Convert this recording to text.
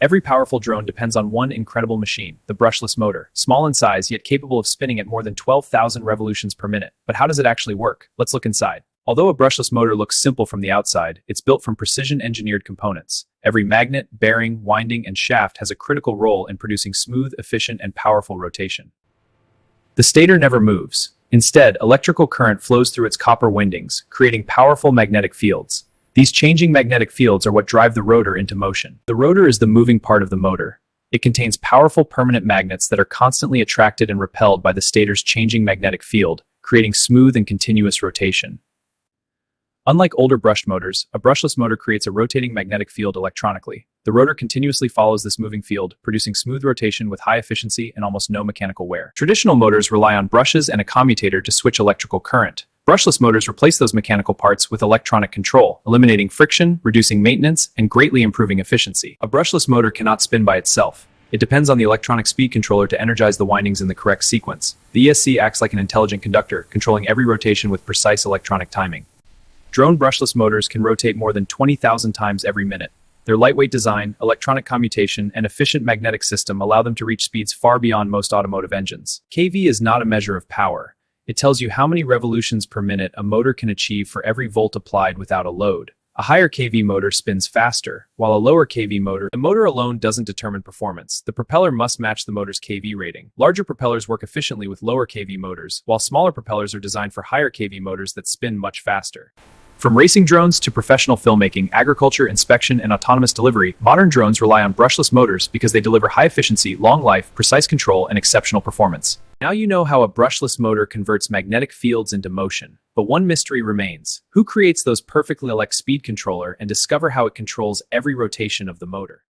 Every powerful drone depends on one incredible machine, the brushless motor. Small in size, yet capable of spinning at more than 12,000 revolutions per minute. But how does it actually work? Let's look inside. Although a brushless motor looks simple from the outside, it's built from precision-engineered components. Every magnet, bearing, winding, and shaft has a critical role in producing smooth, efficient, and powerful rotation. The stator never moves. Instead, electrical current flows through its copper windings, creating powerful magnetic fields. These changing magnetic fields are what drive the rotor into motion. The rotor is the moving part of the motor. It contains powerful permanent magnets that are constantly attracted and repelled by the stator's changing magnetic field, creating smooth and continuous rotation. Unlike older brushed motors, a brushless motor creates a rotating magnetic field electronically. The rotor continuously follows this moving field, producing smooth rotation with high efficiency and almost no mechanical wear. Traditional motors rely on brushes and a commutator to switch electrical current. Brushless motors replace those mechanical parts with electronic control, eliminating friction, reducing maintenance, and greatly improving efficiency. A brushless motor cannot spin by itself. It depends on the electronic speed controller to energize the windings in the correct sequence. The ESC acts like an intelligent conductor, controlling every rotation with precise electronic timing. Drone brushless motors can rotate more than 20,000 times every minute. Their lightweight design, electronic commutation, and efficient magnetic system allow them to reach speeds far beyond most automotive engines. kV is not a measure of power. It tells you how many revolutions per minute a motor can achieve for every volt applied without a load. A higher kV motor spins faster, while a lower kV motor, the motor alone doesn't determine performance. The propeller must match the motor's kV rating. Larger propellers work efficiently with lower kV motors, while smaller propellers are designed for higher kV motors that spin much faster. From racing drones to professional filmmaking, agriculture, inspection, and autonomous delivery, modern drones rely on brushless motors because they deliver high efficiency, long life, precise control, and exceptional performance. Now you know how a brushless motor converts magnetic fields into motion. But one mystery remains. Who creates those perfectly elect speed controller and discover how it controls every rotation of the motor?